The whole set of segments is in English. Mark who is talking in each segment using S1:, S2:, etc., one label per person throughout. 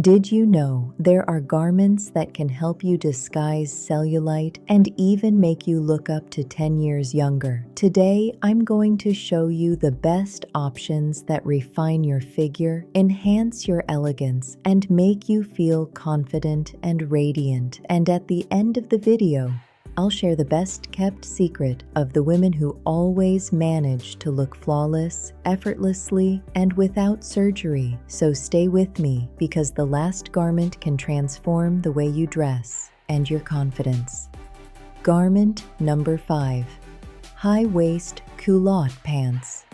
S1: Did you know there are garments that can help you disguise cellulite and even make you look up to 10 years younger? Today, I'm going to show you the best options that refine your figure, enhance your elegance, and make you feel confident and radiant. And at the end of the video, I'll share the best-kept secret of the women who always manage to look flawless, effortlessly, and without surgery. So stay with me, because the last garment can transform the way you dress and your confidence. Garment number 5. High-waist culotte pants.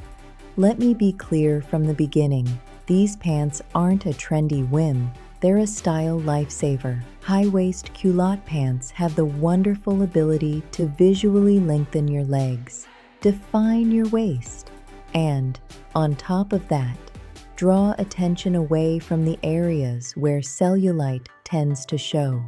S1: Let me be clear from the beginning. These pants aren't a trendy whim. They're a style lifesaver. High-waist culotte pants have the wonderful ability to visually lengthen your legs, define your waist, and, on top of that, draw attention away from the areas where cellulite tends to show.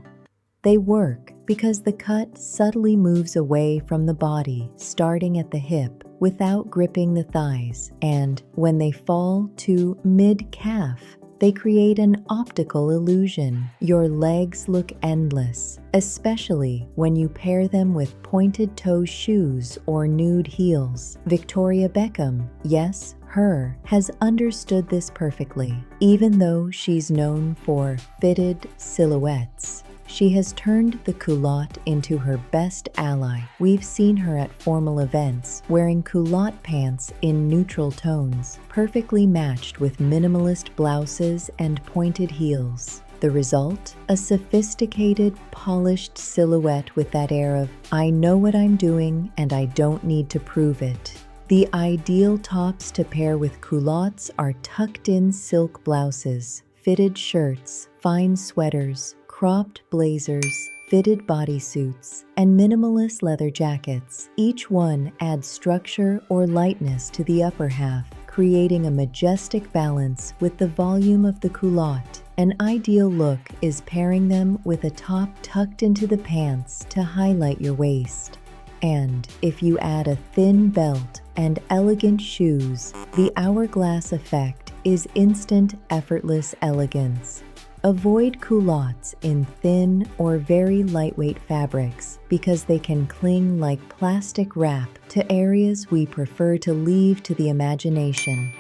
S1: They work because the cut subtly moves away from the body, starting at the hip, without gripping the thighs, and when they fall to mid-calf, they create an optical illusion. Your legs look endless, especially when you pair them with pointed-toe shoes or nude heels. Victoria Beckham, yes, her, has understood this perfectly. Even though she's known for fitted silhouettes, she has turned the culotte into her best ally. We've seen her at formal events wearing culotte pants in neutral tones, perfectly matched with minimalist blouses and pointed heels. The result? A sophisticated, polished silhouette with that air of, I know what I'm doing and I don't need to prove it. The ideal tops to pair with culottes are tucked-in silk blouses, fitted shirts, fine sweaters, cropped blazers, fitted bodysuits, and minimalist leather jackets. Each one adds structure or lightness to the upper half, creating a majestic balance with the volume of the culotte. An ideal look is pairing them with a top tucked into the pants to highlight your waist. And if you add a thin belt and elegant shoes, the hourglass effect is instant, effortless elegance. Avoid culottes in thin or very lightweight fabrics because they can cling like plastic wrap to areas we prefer to leave to the imagination.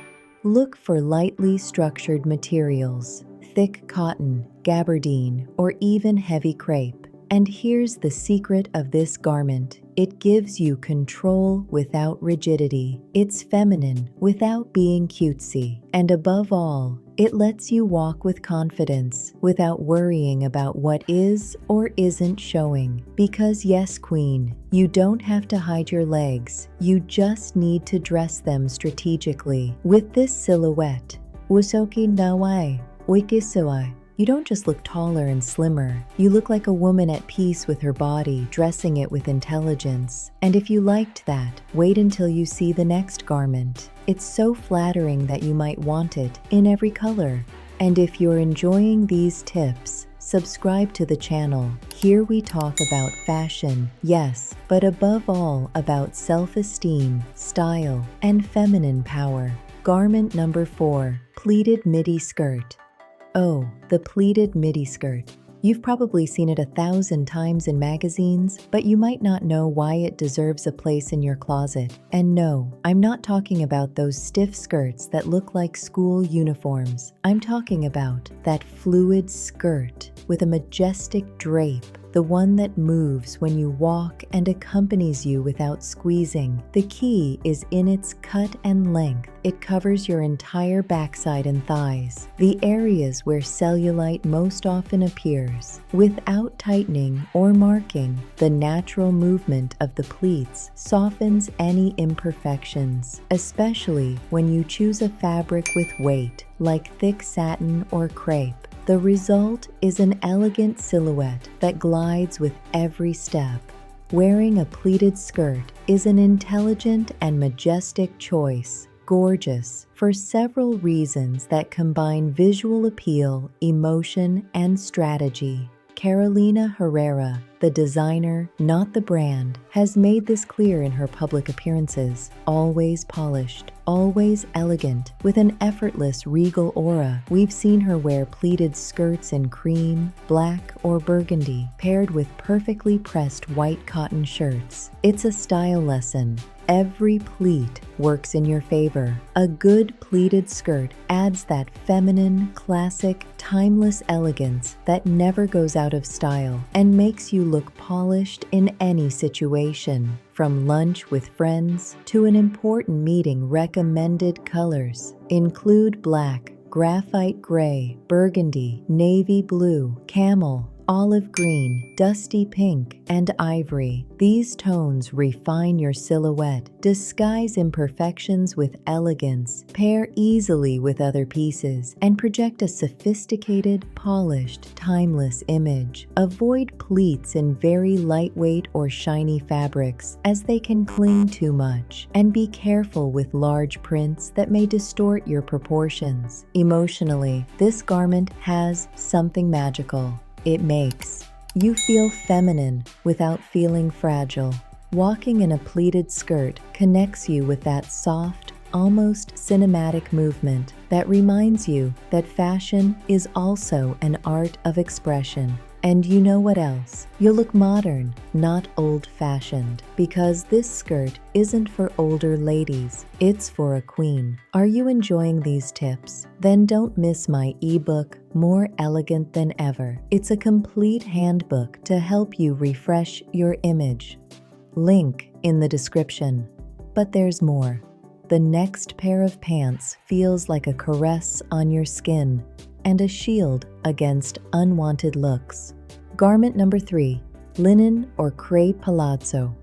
S1: Look for lightly structured materials, thick cotton, gabardine, or even heavy crepe. And here's the secret of this garment. It gives you control without rigidity. It's feminine without being cutesy. And above all, it lets you walk with confidence without worrying about what is or isn't showing. Because yes, queen, you don't have to hide your legs. You just need to dress them strategically. With this silhouette, usoki nawai, oikisuai. You don't just look taller and slimmer, you look like a woman at peace with her body, dressing it with intelligence. And if you liked that, wait until you see the next garment. It's so flattering that you might want it in every color. And if you're enjoying these tips, subscribe to the channel. Here we talk about fashion, yes, but above all about self-esteem, style, and feminine power. Garment number 4, pleated midi skirt. Oh, the pleated midi skirt. You've probably seen it 1,000 times in magazines, but you might not know why it deserves a place in your closet. And no, I'm not talking about those stiff skirts that look like school uniforms. I'm talking about that fluid skirt with a majestic drape, the one that moves when you walk and accompanies you without squeezing. The key is in its cut and length. It covers your entire backside and thighs, the areas where cellulite most often appears. Without tightening or marking, the natural movement of the pleats softens any imperfections, especially when you choose a fabric with weight, like thick satin or crepe. The result is an elegant silhouette that glides with every step. Wearing a pleated skirt is an intelligent and majestic choice, gorgeous for several reasons that combine visual appeal, emotion, and strategy. Carolina Herrera, The designer, not the brand, has made this clear in her public appearances. Always polished, always elegant, with an effortless regal aura. We've seen her wear pleated skirts in cream, black, or burgundy, paired with perfectly pressed white cotton shirts. It's a style lesson. Every pleat works in your favor. A good pleated skirt adds that feminine, classic, timeless elegance that never goes out of style and makes you look polished in any situation. From lunch with friends to an important meeting, recommended colors include black, graphite gray, burgundy, navy blue, camel, olive green, dusty pink, and ivory. These tones refine your silhouette, disguise imperfections with elegance, pair easily with other pieces, and project a sophisticated, polished, timeless image. Avoid pleats in very lightweight or shiny fabrics, as they can cling too much, and be careful with large prints that may distort your proportions. Emotionally, this garment has something magical. It makes you feel feminine without feeling fragile. Walking in a pleated skirt connects you with that soft, almost cinematic movement that reminds you that fashion is also an art of expression. And you know what else? You'll look modern, not old-fashioned, because this skirt isn't for older ladies, it's for a queen. Are you enjoying these tips? Then don't miss my ebook, More Elegant Than Ever. It's a complete handbook to help you refresh your image. Link in the description. But there's more. The next pair of pants feels like a caress on your skin and a shield against unwanted looks. Garment number 3, linen or crepe palazzo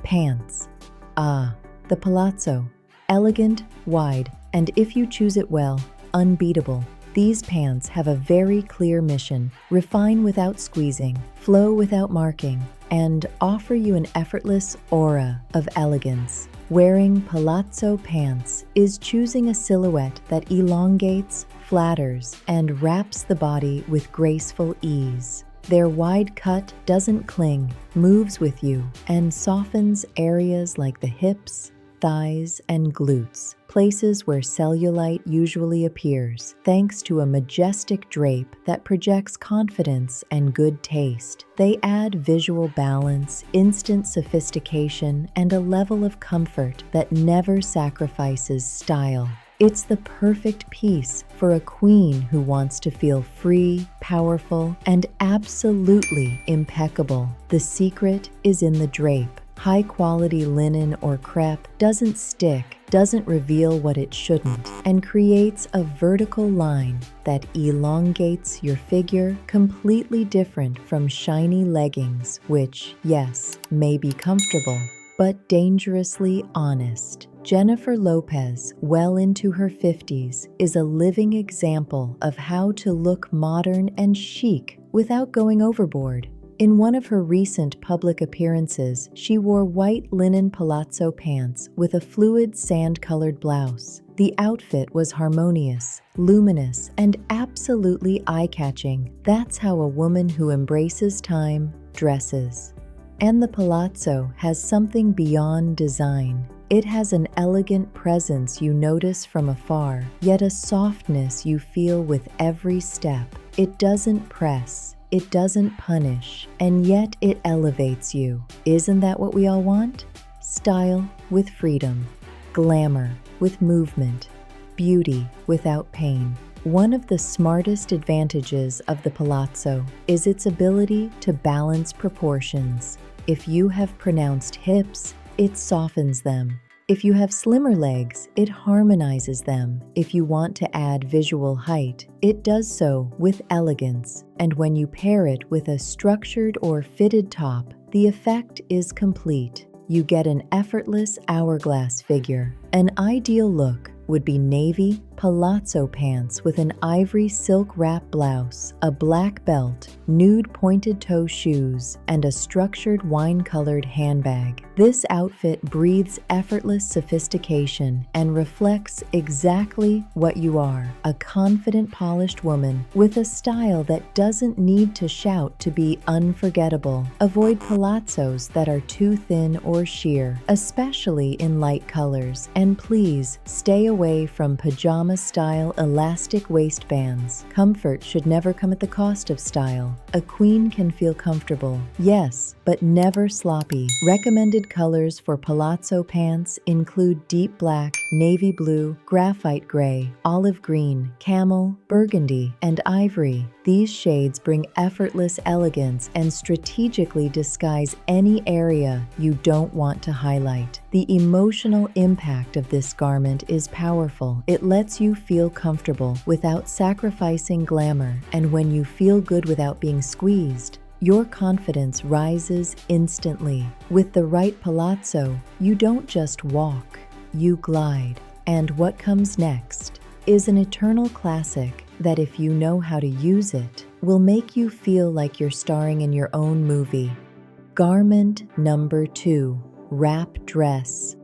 S1: pants. The palazzo. Elegant, wide, and if you choose it well, unbeatable. These pants have a very clear mission: refine without squeezing, flow without marking, and offer you an effortless aura of elegance. Wearing palazzo pants is choosing a silhouette that elongates, flatters, and wraps the body with graceful ease. Their wide cut doesn't cling, moves with you, and softens areas like the hips, thighs, and glutes, places where cellulite usually appears, thanks to a majestic drape that projects confidence and good taste. They add visual balance, instant sophistication, and a level of comfort that never sacrifices style. It's the perfect piece for a queen who wants to feel free, powerful, and absolutely impeccable. The secret is in the drape. High-quality linen or crepe doesn't stick, doesn't reveal what it shouldn't, and creates a vertical line that elongates your figure, completely different from shiny leggings, which, yes, may be comfortable, but dangerously honest. Jennifer Lopez, well into her 50s, is a living example of how to look modern and chic without going overboard. In one of her recent public appearances, she wore white linen palazzo pants with a fluid sand-colored blouse. The outfit was harmonious, luminous, and absolutely eye-catching. That's how a woman who embraces time dresses. And the palazzo has something beyond design. It has an elegant presence you notice from afar, yet a softness you feel with every step. It doesn't press, it doesn't punish, and yet it elevates you. Isn't that what we all want? Style with freedom, glamour with movement, beauty without pain. One of the smartest advantages of the palazzo is its ability to balance proportions. If you have pronounced hips, it softens them. If you have slimmer legs, it harmonizes them. If you want to add visual height, it does so with elegance. And when you pair it with a structured or fitted top, the effect is complete. You get an effortless hourglass figure. An ideal look would be navy, palazzo pants with an ivory silk wrap blouse, a black belt, nude pointed toe shoes, and a structured wine-colored handbag. This outfit breathes effortless sophistication and reflects exactly what you are, a confident, polished woman with a style that doesn't need to shout to be unforgettable. Avoid palazzos that are too thin or sheer, especially in light colors, and please stay away from pajama-style elastic waistbands. Comfort should never come at the cost of style. A queen can feel comfortable, yes, but never sloppy. Recommended colors for palazzo pants include deep black, navy blue, graphite gray, olive green, camel, burgundy, and ivory. These shades bring effortless elegance and strategically disguise any area you don't want to highlight. The emotional impact of this garment is powerful. It lets you feel comfortable without sacrificing glamour, and when you feel good without being squeezed, your confidence rises instantly. With the right palazzo, you don't just walk, you glide. And what comes next is an eternal classic that, if you know how to use it, will make you feel like you're starring in your own movie. Garment number 2, wrap dress.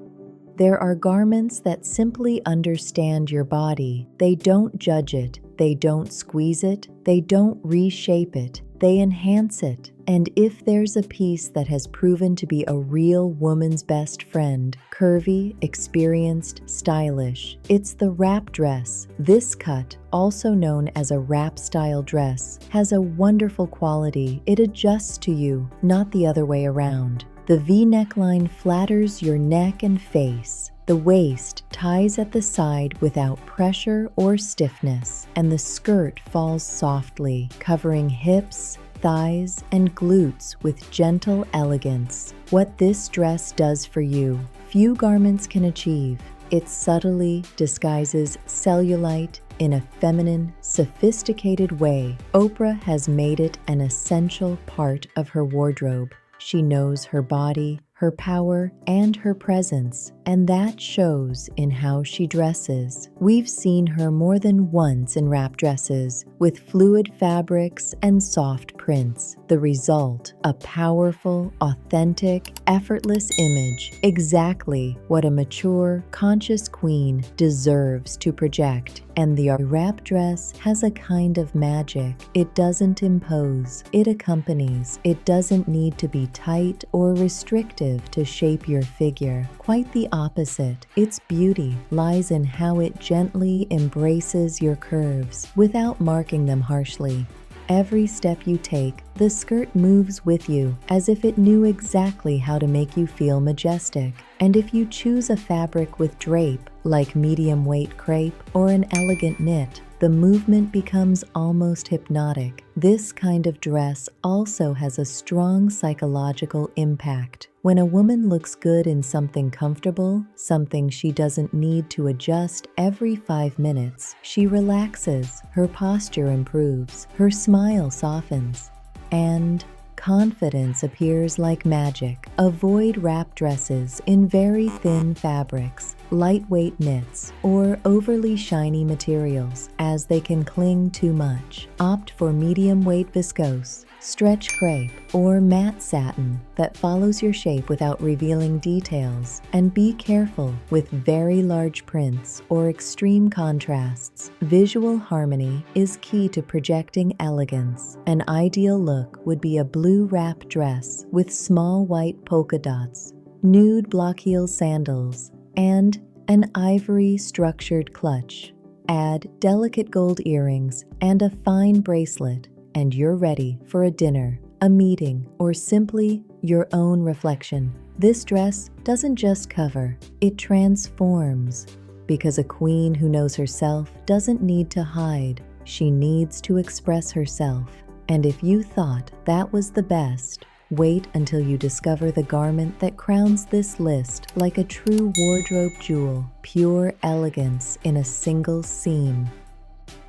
S1: There are garments that simply understand your body. They don't judge it, they don't squeeze it, they don't reshape it, they enhance it. And if there's a piece that has proven to be a real woman's best friend, curvy, experienced, stylish, it's the wrap dress. This cut, also known as a wrap-style dress, has a wonderful quality. It adjusts to you, not the other way around. The V neckline flatters your neck and face. The waist ties at the side without pressure or stiffness, and the skirt falls softly, covering hips, thighs, and glutes with gentle elegance. What this dress does for you, few garments can achieve. It subtly disguises cellulite in a feminine, sophisticated way. Oprah has made it an essential part of her wardrobe. She knows her body, her power, and her presence, and that shows in how she dresses. We've seen her more than once in wrap dresses with fluid fabrics and soft prints. The result, a powerful, authentic, effortless image, exactly what a mature, conscious queen deserves to project. And the wrap dress has a kind of magic. It doesn't impose, it accompanies. It doesn't need to be tight or restrictive to shape your figure. Quite the opposite. Its beauty lies in how it gently embraces your curves without marking them harshly. Every step you take, the skirt moves with you as if it knew exactly how to make you feel majestic. And if you choose a fabric with drape, like medium weight crepe or an elegant knit, the movement becomes almost hypnotic. This kind of dress also has a strong psychological impact. When a woman looks good in something comfortable, something she doesn't need to adjust every 5 minutes, she relaxes, her posture improves, her smile softens, and confidence appears like magic. Avoid wrap dresses in very thin fabrics, lightweight knits, or overly shiny materials, as they can cling too much. Opt for medium-weight viscose, stretch crepe, or matte satin that follows your shape without revealing details. And be careful with very large prints or extreme contrasts. Visual harmony is key to projecting elegance. An ideal look would be a blue wrap dress with small white polka dots, nude block heel sandals, and an ivory structured clutch. Add delicate gold earrings and a fine bracelet, and you're ready for a dinner, a meeting, or simply your own reflection. This dress doesn't just cover, it transforms. Because a queen who knows herself doesn't need to hide, she needs to express herself. And if you thought that was the best, wait until you discover the garment that crowns this list like a true wardrobe jewel, pure elegance in a single seam.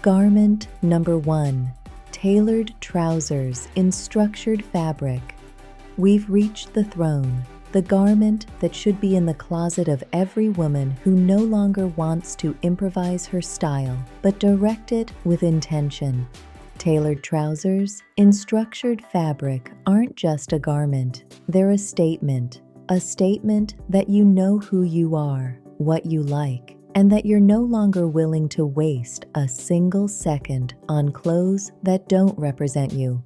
S1: Garment number 1. Tailored trousers in structured fabric. We've reached the throne, the garment that should be in the closet of every woman who no longer wants to improvise her style, but direct it with intention. Tailored trousers in structured fabric aren't just a garment, they're a statement that you know who you are, what you like, and that you're no longer willing to waste a single second on clothes that don't represent you.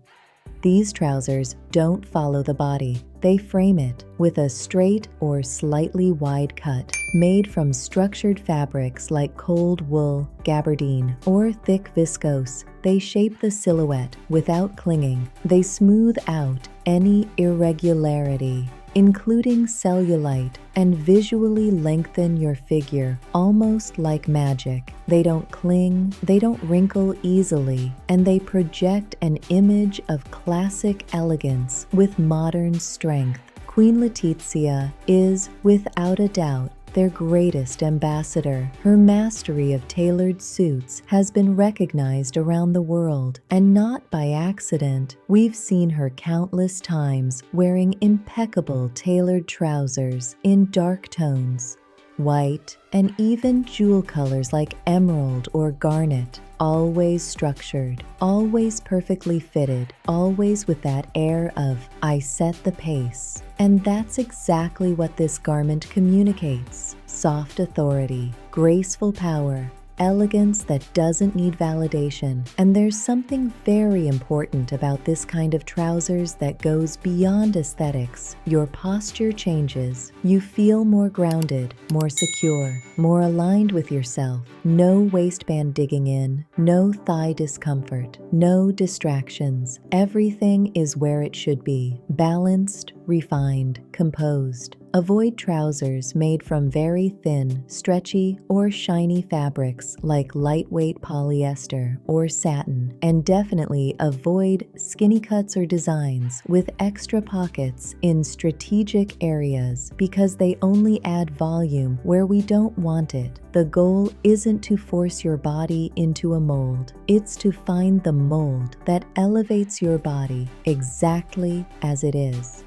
S1: These trousers don't follow the body, they frame it with a straight or slightly wide cut, made from structured fabrics like cold wool, gabardine, or thick viscose. They shape the silhouette without clinging. They smooth out any irregularity, including cellulite, and visually lengthen your figure almost like magic. They don't cling, they don't wrinkle easily, and they project an image of classic elegance with modern strength. Queen Letizia is, without a doubt, their greatest ambassador. Her mastery of tailored suits has been recognized around the world, and not by accident. We've seen her countless times wearing impeccable tailored trousers in dark tones, white, and even jewel colors like emerald or garnet. Always structured, always perfectly fitted, always with that air of, I set the pace. And that's exactly what this garment communicates. Soft authority, graceful power, elegance that doesn't need validation. And there's something very important about this kind of trousers that goes beyond aesthetics. Your posture changes. You feel more grounded, more secure, more aligned with yourself. No waistband digging in, no thigh discomfort, no distractions. Everything is where it should be, balanced, refined, composed. Avoid trousers made from very thin, stretchy, or shiny fabrics like lightweight polyester or satin, and definitely avoid skinny cuts or designs with extra pockets in strategic areas because they only add volume where we don't want it. The goal isn't to force your body into a mold, it's to find the mold that elevates your body exactly as it is.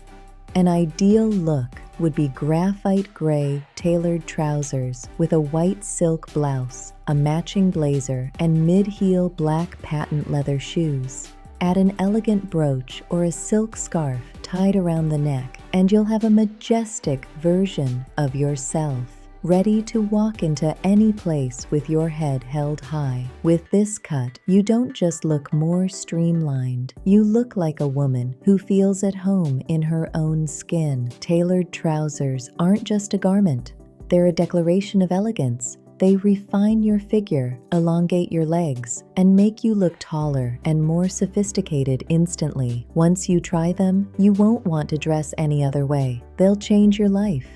S1: An ideal look would be graphite gray tailored trousers with a white silk blouse, a matching blazer, and mid-heel black patent leather shoes. Add an elegant brooch or a silk scarf tied around the neck, and you'll have a majestic version of yourself, ready to walk into any place with your head held high. With this cut, you don't just look more streamlined, you look like a woman who feels at home in her own skin. Tailored trousers aren't just a garment, they're a declaration of elegance. They refine your figure, elongate your legs, and make you look taller and more sophisticated instantly. Once you try them, you won't want to dress any other way. They'll change your life.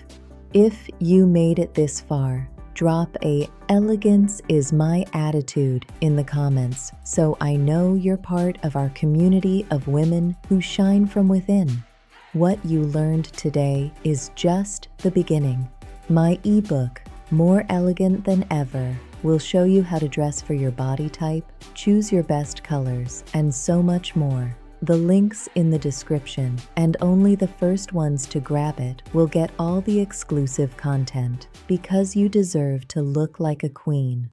S1: If you made it this far, drop a "elegance is my attitude" in the comments so I know you're part of our community of women who shine from within. What you learned today is just the beginning. My ebook, More Elegant Than Ever, will show you how to dress for your body type, choose your best colors, and so much more. The link's in the description, and only the first ones to grab it will get all the exclusive content, because you deserve to look like a queen.